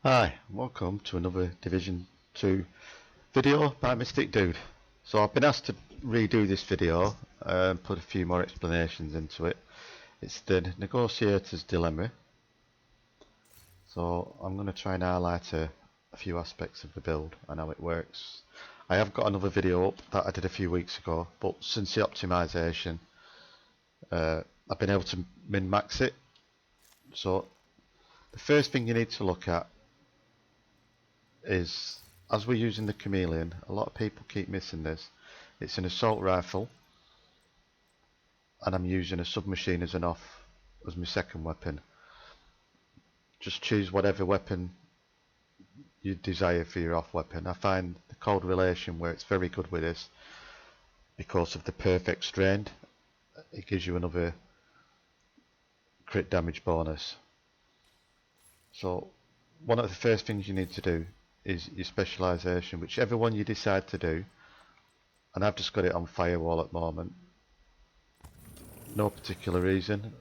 Hi, welcome to another Division 2 video by Mystic Dude. So I've been asked to redo this video and put a few more explanations into it. It's the negotiator's dilemma. So I'm going to try and highlight a few aspects of the build and how it works. I have got another video up that I did a few weeks ago, but since the optimization I've been able to min-max it. So the first thing you need to look at is, as we're using the chameleon, a lot of people keep missing this. It's an assault rifle and I'm using a submachine as an off as my second weapon. Just choose whatever weapon you desire for your off weapon. I find the cold relation works very good with this because of the perfect strain. It gives you another crit damage bonus. So one of the first things you need to do is your specialisation, whichever one you decide to do, and I've just got it on firewall at the moment. No particular reason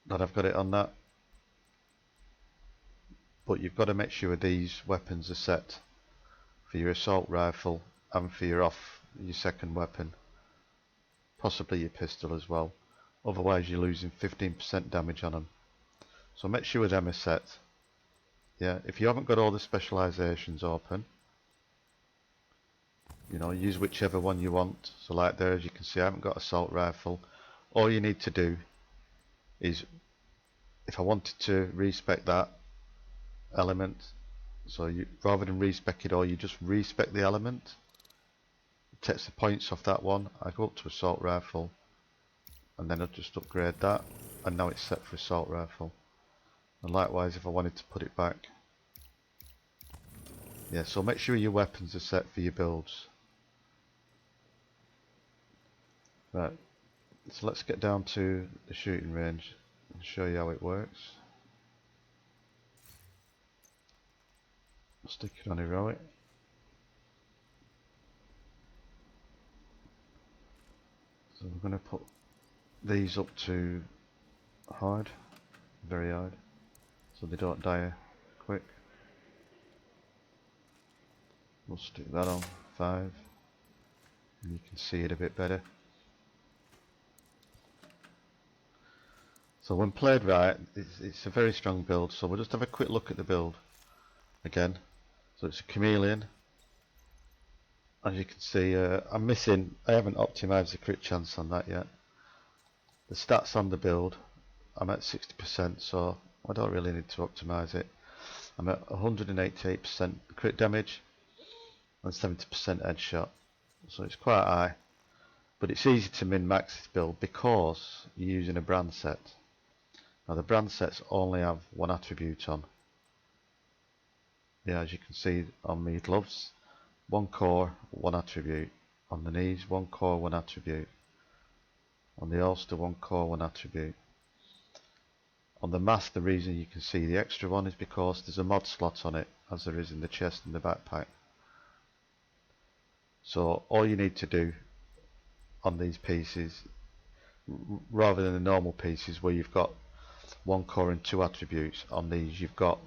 that I've got it on that, but you've got to make sure these weapons are set for your assault rifle and for your second weapon, possibly your pistol as well, otherwise you're losing 15% damage on them. So make sure them are set. Yeah, if you haven't got all the specializations open, use whichever one you want. So like there, as you can see, I haven't got assault rifle. All you need to do is, if I wanted to respec that element, so rather than respec it all, you just respec the element. It takes the points off that one. I go up to assault rifle and then I'll just upgrade that, and now it's set for assault rifle. And likewise if I wanted to put it back. Yeah, so make sure your weapons are set for your builds. Right, so let's get down to the shooting range and show you how it works. I'll stick it on heroic. So we're going to put these up to hard, very hard, so they don't die quick. We'll stick that on 5, and you can see it a bit better. So when played right, it's a very strong build. So we'll just have a quick look at the build again. So it's a chameleon. As you can see, I haven't optimized the crit chance on that yet. The stats on the build, I'm at 60%, so I don't really need to optimize it. I'm at 188% crit damage and 70% headshot, so it's quite high. But it's easy to min-max this build because you're using a brand set. Now the brand sets only have one attribute on. Yeah, as you can see on my gloves, one core, one attribute. On the knees, one core, one attribute. On the holster, one core, one attribute. On the mask, the reason you can see the extra one is because there's a mod slot on it, as there is in the chest and the backpack. So all you need to do on these pieces, rather than the normal pieces where you've got one core and two attributes, on these you've got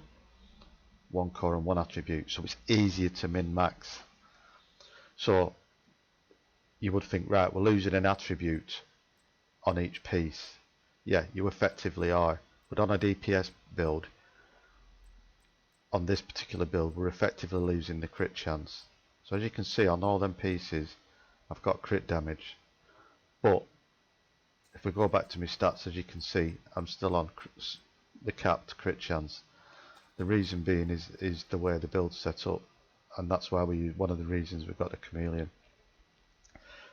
one core and one attribute, so it's easier to min-max. So you would think, right, we're losing an attribute on each piece. Yeah, you effectively are, but on a DPS build, on this particular build, we're effectively losing the crit chance. So as you can see on all them pieces, I've got crit damage, but if we go back to my stats, as you can see, I'm still on the capped crit chance. The reason being is the way the build's set up, and that's why one of the reasons we've got the chameleon.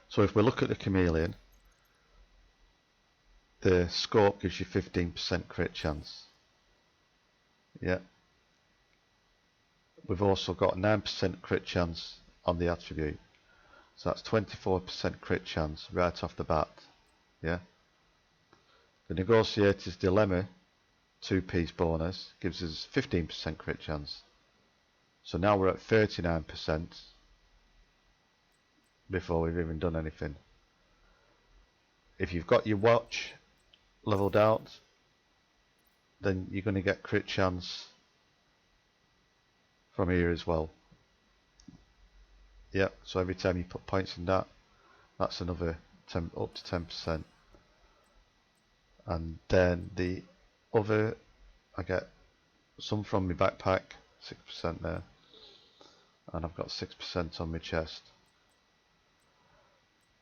So if we look at the chameleon, the scope gives you 15% crit chance. Yeah. We've also got 9% crit chance on the attribute. So that's 24% crit chance right off the bat. Yeah. The negotiator's dilemma 2-piece bonus gives us 15% crit chance. So now we're at 39% before we've even done anything. If you've got your watch leveled out, then you're going to get crit chance from here as well. Yep, so every time you put points in that, that's another 10, up to 10%. And then the other, I get some from my backpack, 6% there, and I've got 6% on my chest.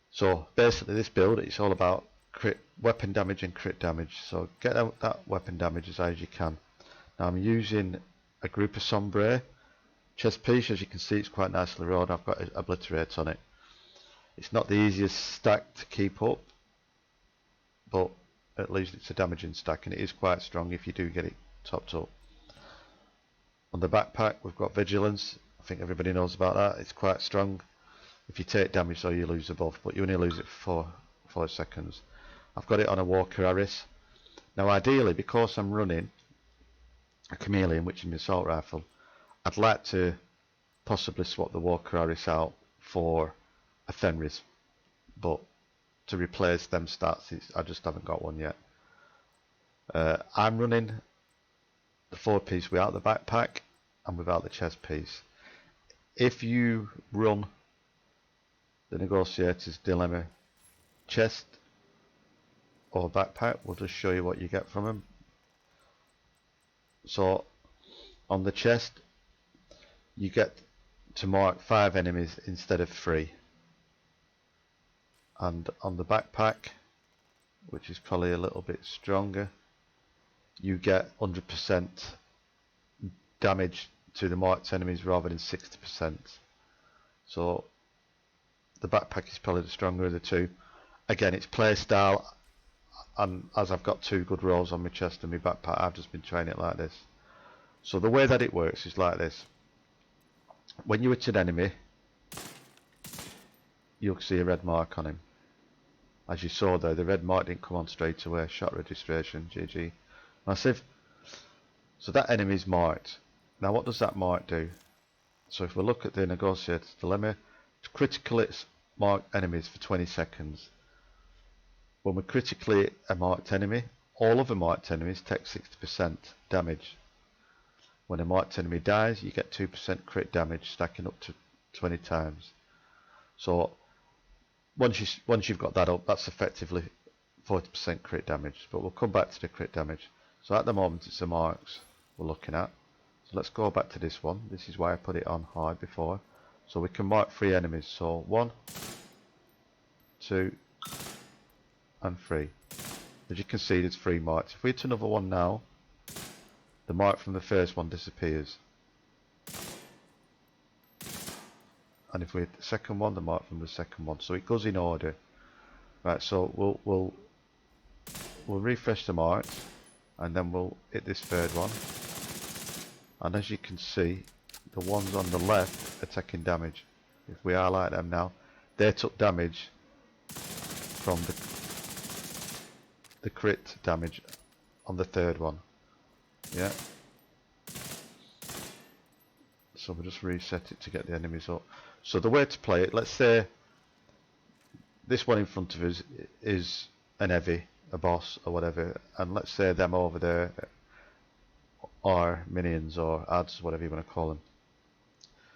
So basically this build, it's all about crit, weapon damage and crit damage, so get out that weapon damage as high as you can. Now I'm using a group of Sombre chest piece. As you can see, it's quite nicely rolled. I've got Obliterate on it. It's not the easiest stack to keep up, but at least it's a damaging stack, and it is quite strong if you do get it topped up. On the backpack we've got Vigilance. I think everybody knows about that. It's quite strong. If you take damage, so you lose a buff, but you only lose it for 4 seconds. I've got it on a Walker Harris. Now ideally, because I'm running a Chameleon, which is my assault rifle, I'd like to possibly swap the Walker Harris out for a Fenris, but to replace them stats, I just haven't got one yet. I'm running the 4-piece without the backpack and without the chest piece. If you run the Negotiator's Dillema chest or backpack, we'll just show you what you get from them. So on the chest you get to mark 5 enemies instead of 3, and on the backpack, which is probably a little bit stronger, you get 100% damage to the marked enemies rather than 60%. So the backpack is probably the stronger of the two. Again, it's play style, and as I've got 2 good rolls on my chest and my backpack, I've just been trying it like this. So the way that it works is like this. When you hit an enemy, you'll see a red mark on him. As you saw there, the red mark didn't come on straight away. Shot registration, GG. Massive. So that enemy is marked. Now what does that mark do? So if we look at the Negotiator's Dillema, it's critical hits marked enemies for 20 seconds. When we critically hit a marked enemy, all other marked enemies take 60% damage. When a marked enemy dies, you get 2% crit damage, stacking up to 20 times. So once you've got that up, that's effectively 40% crit damage. But we'll come back to the crit damage. So at the moment it's the marks we're looking at. So let's go back to this one. This is why I put it on hard before. So we can mark 3 enemies. So 1, 2, and 3. As you can see, there's 3 marks. If we hit another one now, the mark from the first one disappears. And if we hit the second one, the mark from the second one. So it goes in order. Right, so we'll refresh the marks, and then we'll hit this third one. And as you can see, the ones on the left are taking damage. If we highlight them now, they took damage from the crit damage on the third one. Yeah. So we'll just reset it to get the enemies up. So the way to play it, let's say this one in front of us is an heavy, a boss or whatever, and let's say them over there are minions or ads, whatever you want to call them.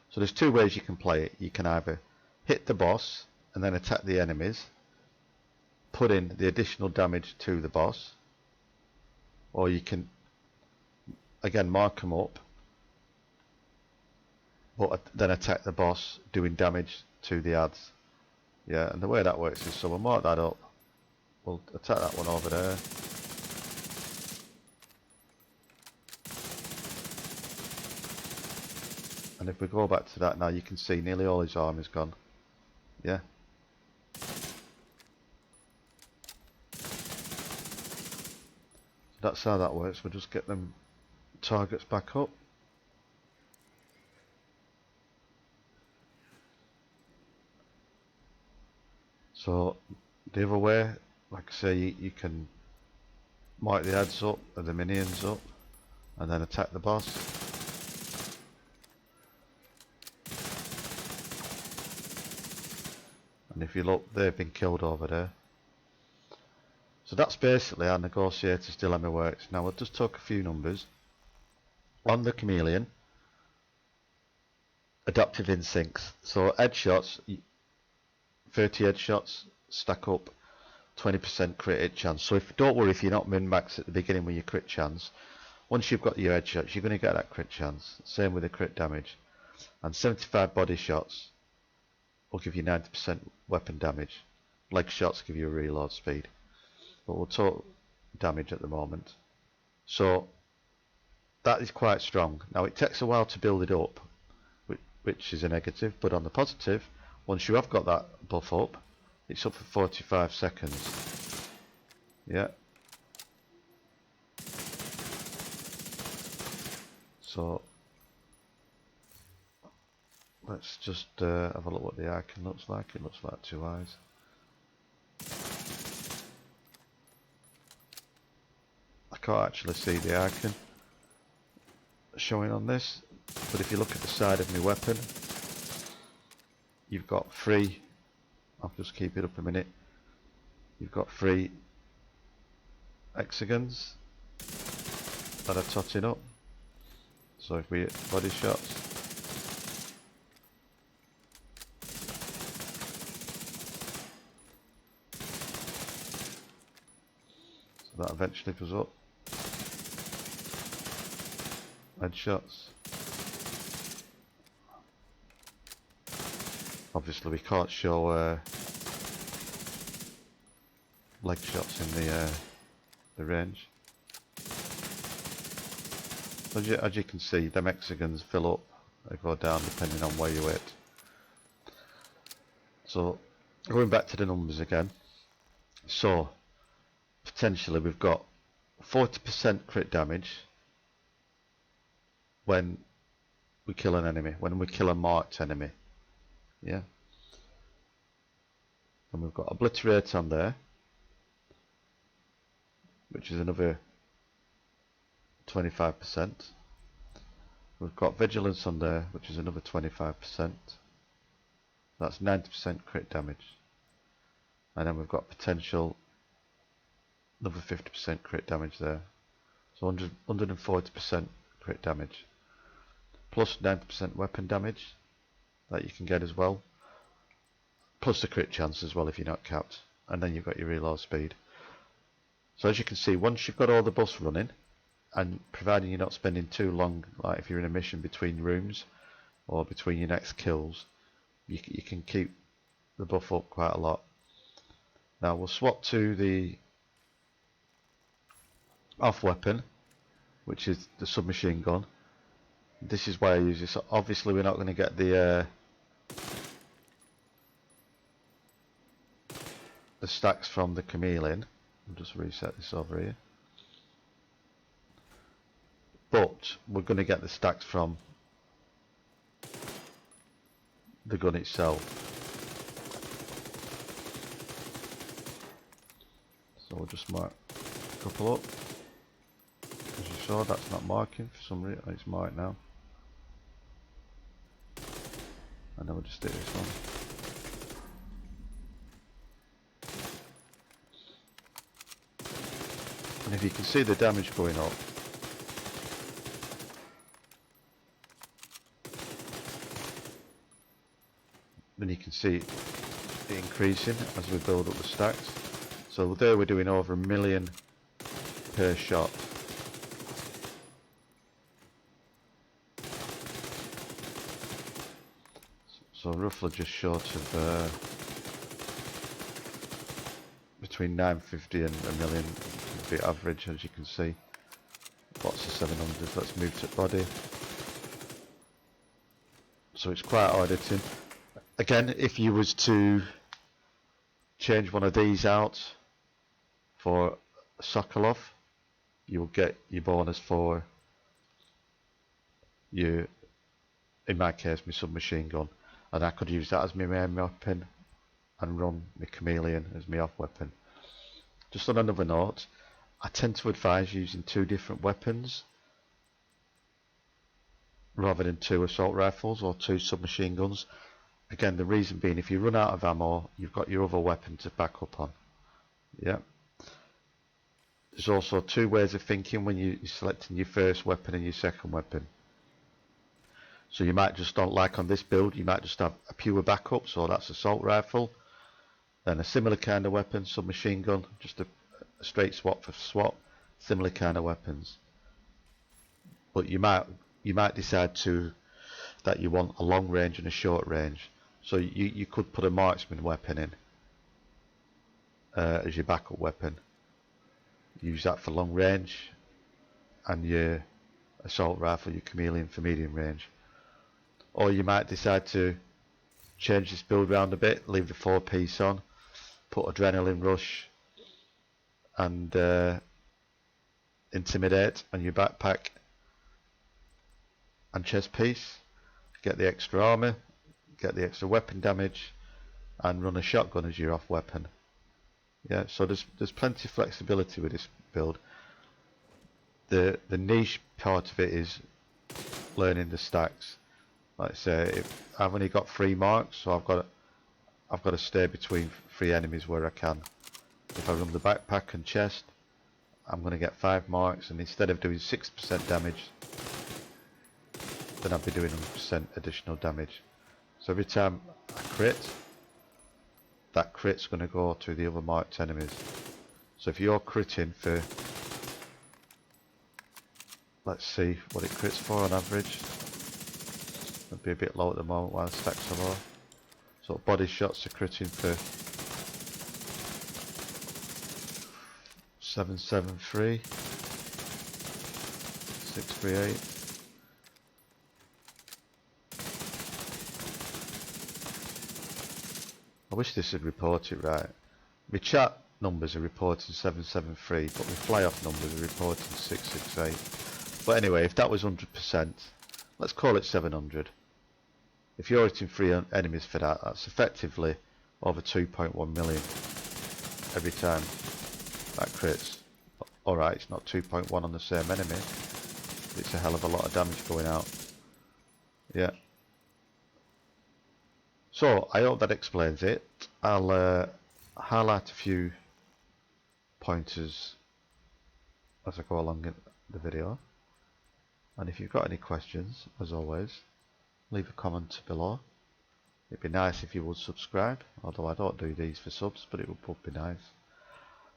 So there's 2 ways you can play it. You can either hit the boss and then attack the enemies, put in the additional damage to the boss, or you can again mark them up, but then attack the boss, doing damage to the ads. Yeah, and the way that works is, so we'll mark that up, we'll attack that one over there, and if we go back to that now, you can see nearly all his armor's gone. Yeah. That's how that works. We'll just get them targets back up. So the other way, like I say, you can mark the ads up and the minions up, and then attack the boss. And if you look, they've been killed over there. So that's basically how Negotiator's Dilemma works. Now we'll just talk a few numbers. On the Chameleon, adaptive instincts. So headshots, 30 headshots stack up 20% crit hit chance. So don't worry if you're not min-max at the beginning with your crit chance. Once you've got your headshots, you're going to get that crit chance. Same with the crit damage. And 75 body shots will give you 90% weapon damage. Leg shots give you a reload speed. But we'll talk damage at the moment. So that is quite strong. Now it takes a while to build it up, which is a negative, but on the positive, once you have got that buff up, it's up for 45 seconds. Yeah. So let's just have a look what the icon looks like. It looks like two eyes. I can't actually see the icon showing on this, but if you look at the side of my weapon, you've got three. I'll just keep it up a minute. You've got three hexagons that are totting up. So if we hit body shots, so that eventually goes up. Headshots. Obviously we can't show leg shots in the range. As you can see, them hexagons fill up, they go down depending on where you hit. So going back to the numbers again, so potentially we've got 40% crit damage when we kill an enemy, when we kill a marked enemy. Yeah. And we've got obliterate on there, which is another 25%. We've got vigilance on there, which is another 25%. That's 90% crit damage. And then we've got potential, another 50% crit damage there. So 140% crit damage. Plus 90% weapon damage that you can get as well. Plus the crit chance as well if you're not capped. And then you've got your reload speed. So as you can see, once you've got all the buffs running, and providing you're not spending too long, like if you're in a mission between rooms or between your next kills, you can keep the buff up quite a lot. Now we'll swap to the off weapon, which is the submachine gun. This is why I use this. Obviously we're not going to get the stacks from the Chameleon. I'll just reset this over here. But we're going to get the stacks from the gun itself. So we'll just mark a couple up. As you saw, that's not marking for some reason. It's marked now. And then we'll just do this one. And if you can see the damage going up, then you can see it increasing as we build up the stacks. So there we're doing over 1 million per shot. So roughly just short of between 950 and 1 million would be average, as you can see. Lots of 700s. Let's move to body. So it's quite hard hitting. Again, if you was to change one of these out for Sokolov, you'll get your bonus for your, in my case, my submachine gun, and I could use that as my main weapon and run my Chameleon as my off weapon. Just on another note, I tend to advise using 2 different weapons rather than 2 assault rifles or 2 submachine guns. Again, the reason being, if you run out of ammo, you've got your other weapon to back up on. Yeah. there's also two ways of thinking when you're selecting your first weapon and your second weapon. So you might just don't like on this build, you might just have a pure backup, so that's assault rifle, then a similar kind of weapon, submachine gun, just a straight swap for swap, similar kind of weapons. But you might decide that you want a long range and a short range. So you could put a marksman weapon in as your backup weapon. Use that for long range, and your assault rifle, your chameleon, for medium range. Or you might decide to change this build round a bit, leave the 4-piece on, put adrenaline rush and intimidate on your backpack and chest piece, get the extra armor, get the extra weapon damage, and run a shotgun as your off weapon. Yeah, so there's plenty of flexibility with this build. The niche part of it is learning the stacks. Like I say, I've only got 3 marks, so I've got to stay between 3 enemies where I can. If I run the backpack and chest, I'm going to get 5 marks, and instead of doing 6% damage, then I'll be doing 100% additional damage. So every time I crit, that crit's going to go to the other marked enemies. So if you're critting for, let's see what it crits for on average. It'll be a bit low at the moment while the stacks are low. So body shots are critting for 773, 638. I wish this would report it right. My chat numbers are reporting 773, but my fly off numbers are reporting 668. But anyway, if that was 100%, let's call it 700. If you're hitting 3 enemies for that, that's effectively over 2.1 million every time that crits. Alright, it's not 2.1 on the same enemy, but it's a hell of a lot of damage going out. Yeah. So, I hope that explains it. I'll highlight a few pointers as I go along in the video. And if you've got any questions, as always, leave a comment below. It'd be nice if you would subscribe, although I don't do these for subs, but it would be nice.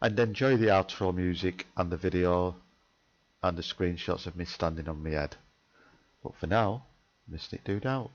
And enjoy the outro music and the video and the screenshots of me standing on my head. But for now, Mystic Dude out.